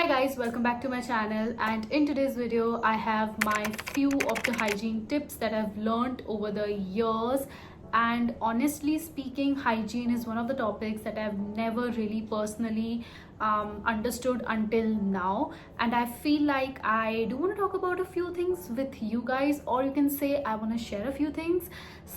Hi guys, welcome back to my channel, and in today's video I have my few of the hygiene tips that I've learned over the years. And honestly speaking, hygiene is one of the topics that I've never really personally understood until now, and I feel like I do want to talk about a few things with you guys, or you can say I want to share a few things.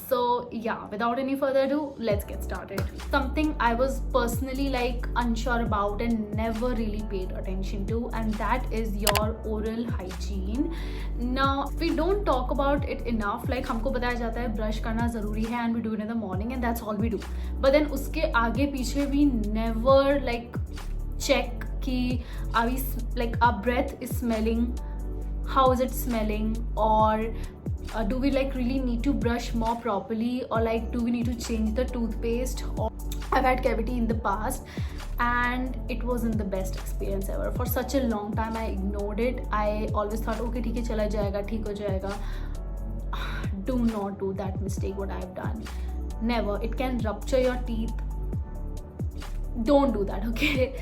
So yeah, without any further ado, let's get started. Something I was personally like unsure about and never really paid attention to, and that is your oral hygiene. Now we don't talk about it enough. Like हमको बताया जाता है brush करना ज़रूरी है and we do it in the morning and that's all we do. But then उसके आगे पीछे we never like check कि are we like our breath is smelling, how is it smelling, or do we like really need to brush more properly, or like do we need to change the toothpaste. Or I've had cavity in the past and it wasn't the best experience ever. For such a long time I ignored it. I always thought okay ठीक है चला जाएगा, ठीक हो जाएगा. Do not do that mistake what I've done. Never. It can rupture your teeth. Don't do that, okay?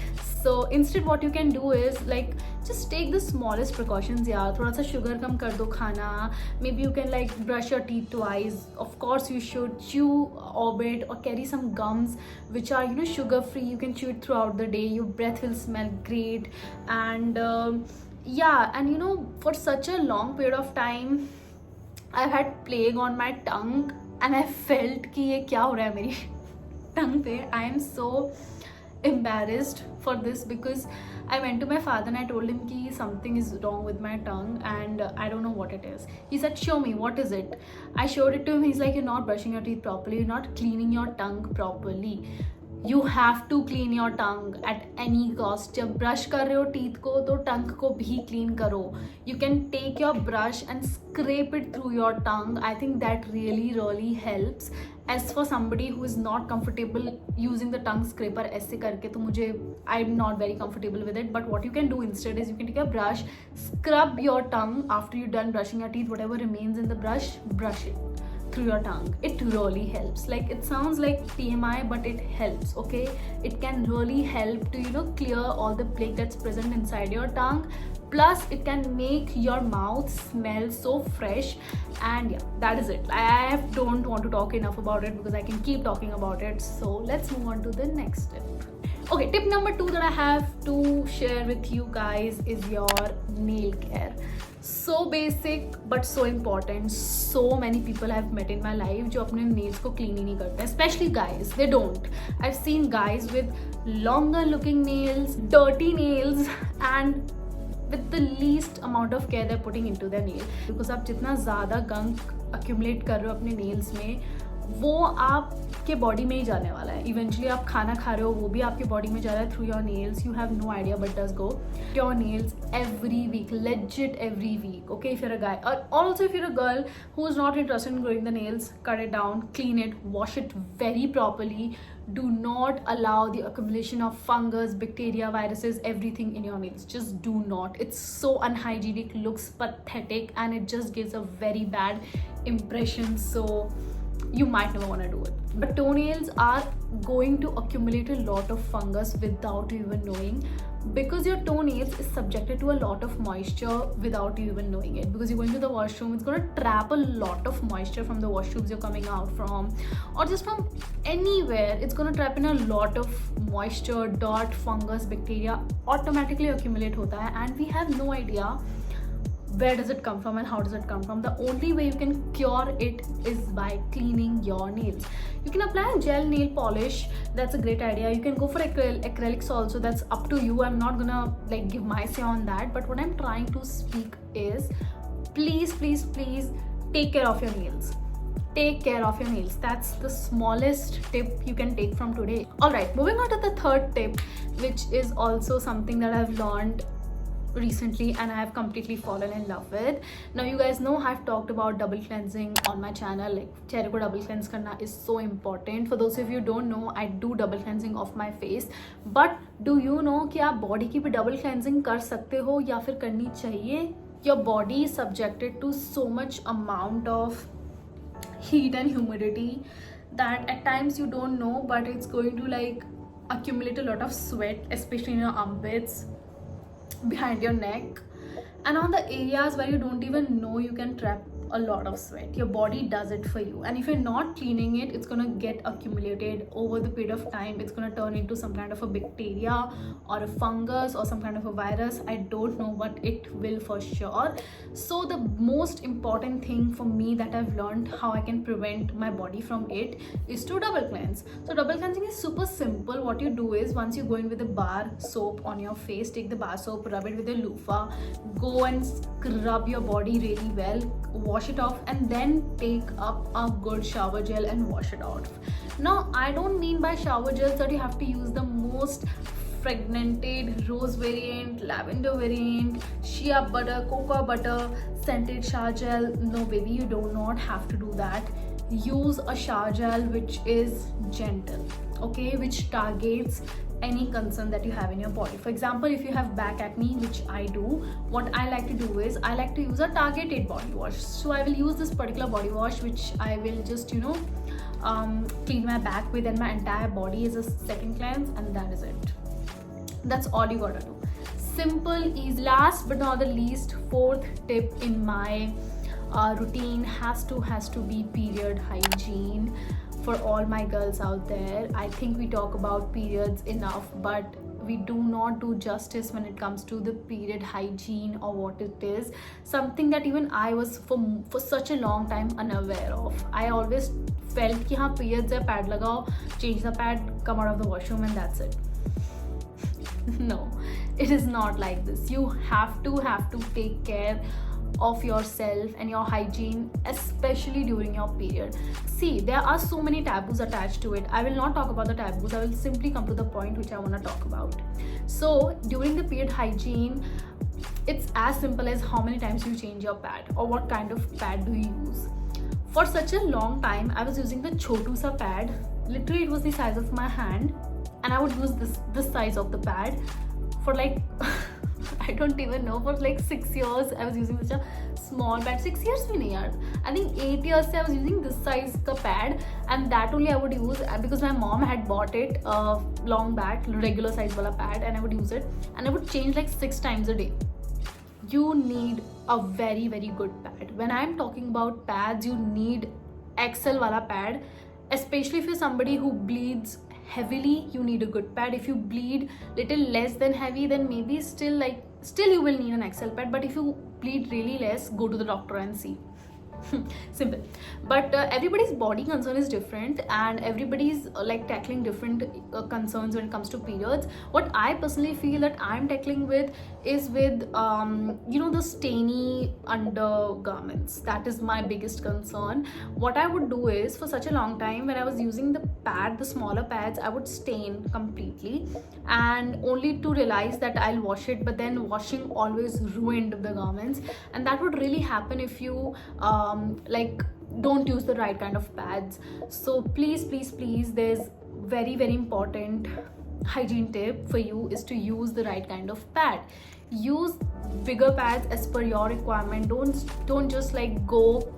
So instead what you can do is like just take the smallest precautions. यार थोड़ा सा sugar कम कर दो खाना. Maybe you can like brush your teeth twice. Of course you should chew Orbit or carry some gums which are sugar free. You can chew it throughout the day. Your breath will smell great. And yeah, and for such a long period of time I've had plague on my tongue and I felt कि ये क्या हो रहा है मेरी tongue पे. I am so embarrassed for this because I went to my father and I told him कि something is wrong with my tongue and I don't know what it is. He said show me, what is it? I showed it to him. He's like, you're not brushing your teeth properly, you're not cleaning your tongue properly. You have to clean your tongue at any cost. जब brush कर रहे हो teeth को तो tongue को भी clean करो. You can take your brush and scrape it through your tongue. I think that really helps. As for somebody who is not comfortable using the tongue scraper ऐसे करके, तो मुझे I'm not very comfortable with it. But what you can do instead is you can take a brush, scrub your tongue after you're done brushing your teeth. Whatever remains in the brush, brush it through your tongue. It really helps. Like it sounds like TMI, but it helps, okay? It can really help to clear all the plaque that's present inside your tongue. Plus it can make your mouth smell so fresh. And yeah, that is it. I don't want to talk enough about it because I can keep talking about it. So let's move on to the next tip. Okay, tip number 2 that I have to share with you guys is your nail care. So basic but so important. So many people I've met in my life जो अपने nails को clean ही नहीं करते, especially guys. They don't. I've seen guys with longer looking nails, dirty nails, and with the least amount of care they're putting into their nail. Because आप जितना ज़्यादा gunk accumulate कर रहे हो अपने nails में, वो आपके बॉडी में ही जाने वाला है. इवेंचुअली आप खाना खा रहे हो, वो भी आपके बॉडी में जा रहा है through your nails. You have no idea but does go your nails every week, legit every week, okay? If you're a guy, or also if you're a girl who is not interested in growing the nails, cut it down, clean it, wash it very properly. Do not allow the accumulation of fungus, bacteria, viruses, everything in your nails. Just do not. It's so unhygienic, looks pathetic, and it just gives a very bad impression. So you might never want to do it. But toenails are going to accumulate a lot of fungus without you even knowing, because your toenails is subjected to a lot of moisture without you even knowing it. Because you're going to the washroom, it's going to trap a lot of moisture from the washrooms you're coming out from, or just from anywhere. It's going to trap in a lot of moisture, dirt, fungus, bacteria automatically accumulate hota hai, and we have no idea where does it come from and how does it come from. The only way you can cure it is by cleaning your nails. You can apply a gel nail polish, that's a great idea. You can go for acrylics also, that's up to you. I'm not gonna like give my say on that, but what I'm trying to speak is please take care of your nails. Take care of your nails. That's the smallest tip you can take from today. Alright, moving on to the third tip, which is also something that I've learned recently and I have completely fallen in love with. Now you guys know I've talked about double cleansing on my channel. Like चेहरे को double cleanse करना is so important. For those of you who don't know, I do double cleansing of my face. But do you know कि आप body की भी double cleansing कर सकते हो या फिर करनी चाहिए? Your body is subjected to so much amount of heat and humidity that at times you don't know, but it's going to like accumulate a lot of sweat, especially in your armpits. behind your neck, and on the areas where you don't even know you can trap a lot of sweat. Your body does it for you, and if you're not cleaning it, it's gonna get accumulated over the period of time. It's gonna turn into some kind of a bacteria or a fungus or some kind of a virus. I don't know, but it will for sure. So the most important thing for me that I've learned how I can prevent my body from it is to double cleanse. So double cleansing is super simple. What you do is, once you go in with a bar soap on your face, take the bar soap, rub it with a loofah, go and scrub your body really well, wash it off, and then take up a good shower gel and wash it off. Now, I don't mean by shower gels that you have to use the most fragmented rose variant, lavender variant, shea butter, cocoa butter, scented shower gel. No baby, you do not have to do that. Use a shower gel which is gentle, okay, which targets any concern that you have in your body. For example, if you have back acne, which I do, what I like to do is I like to use a targeted body wash. So I will use this particular body wash, which I will just clean my back with, and my entire body is a second cleanse, and that is it. That's all you gotta do. Simple, easy. Last but not the least, fourth tip in my routine has to be period hygiene. For all my girls out there, I think we talk about periods enough, but we do not do justice when it comes to the period hygiene, or what it is. Something that even I was for such a long time unaware of. I always felt ki haan, periods hai, pad lagao, change the pad, come out of the washroom, and that's it. No, it is not like this. You have to take care of yourself and your hygiene, especially during your period. See, there are so many taboos attached to it. I will not talk about the taboos. I will simply come to the point which I want to talk about. So during the period hygiene, it's as simple as how many times you change your pad, or what kind of pad do you use. For such a long time, I was using the chotu sa pad. Literally, it was the size of my hand, and I would use this size of the pad for like I don't even know, for like 6 years I was using such a small pad. 6 years bhi nahi yaar, I think 8 years I was using this size ka pad, and that only I would use because my mom had bought it long back, regular size wala pad, and I would use it, and I would change like 6 times a day. You need a very good pad. When I'm talking about pads, you need XL wala pad, especially if you're somebody who bleeds heavily. You need a good pad. If you bleed little less than heavy, then maybe still you will need an XL pad. But if you bleed really less, go to the doctor and see. Simple. But everybody's body concern is different, and everybody's like tackling different concerns when it comes to periods. What I personally feel that I'm tackling with is with the stainy undergarments. That is my biggest concern. What I would do is, for such a long time when I was using the pad, the smaller pads, I would stain completely, and only to realize that I'll wash it, but then washing always ruined the garments. And that would really happen if you don't use the right kind of pads. So please, there's very important hygiene tip for you is to use the right kind of pad. Use bigger pads as per your requirement. Don't just like go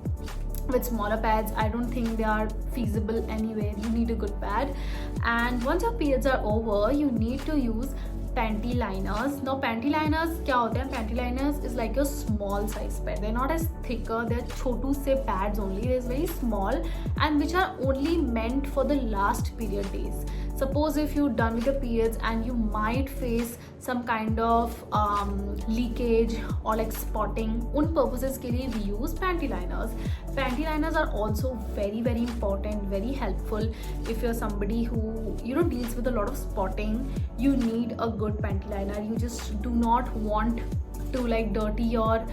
with smaller pads. I don't think they are feasible anyway. You need a good pad. And once your periods are over, you need to use panty liners. Now panty liners kya hote hain? Panty liners is like a small size pad. They're not as thicker. They're chotu se pads only. They're very small, and which are only meant for the last period days. Suppose if you're done with your periods and you might face some kind of leakage or like spotting, un purposes ke liye we use panty liners. Panty liners are also very important, very helpful if you're somebody who deals with a lot of spotting. You need a good panty liner. You just do not want to like dirty your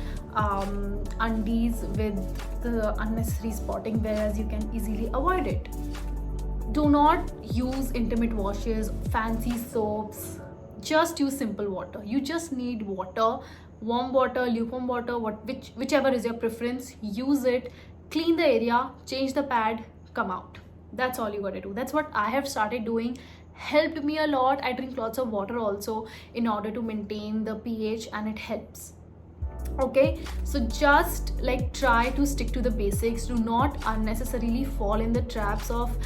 undies with the unnecessary spotting, whereas you can easily avoid it. Do not use intimate washes, fancy soaps. Just use simple water. You just need water, warm water, lukewarm water, whichever is your preference. Use it, clean the area, change the pad, come out. That's all you gotta do. That's what I have started doing. Helped me a lot. I drink lots of water also in order to maintain the pH, and it helps. Okay, so just like try to stick to the basics. Do not unnecessarily fall in the traps of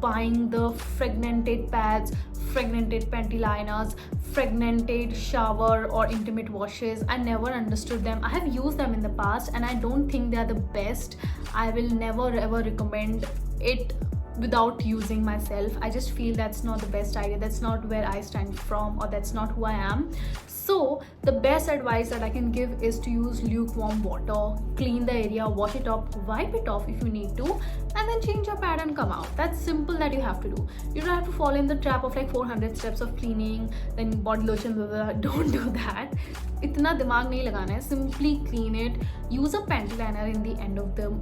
buying the fragmented pads, fragmented panty liners, fragmented shower or intimate washes. I never understood them. I have used them in the past and I don't think they are the best. I will never ever recommend it without using myself. I just feel that's not the best idea. That's not where I stand from, or that's not who I am. So the best advice that I can give is to use lukewarm water, clean the area, wash it up, wipe it off if you need to, and then change your pad and come out. That's simple that you have to do. You don't have to fall in the trap of like 400 steps of cleaning, then body lotion, blah, blah, blah. Don't do that. इतना दिमाग नहीं लगाना है. Simply clean it. Use a panty liner in the end of the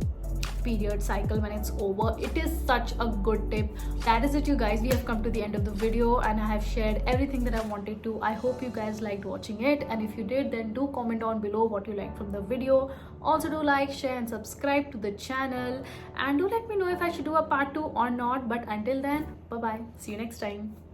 period cycle when it's over. It is such a good tip. That is it, you guys. We have come to the end of the video and I have shared everything that I wanted to. I hope you guys liked watching it, and if you did, then do comment down below what you liked from the video. Also do like, share and subscribe to the channel, and do let me know if I should do a part 2 or not. But until then, bye bye, see you next time.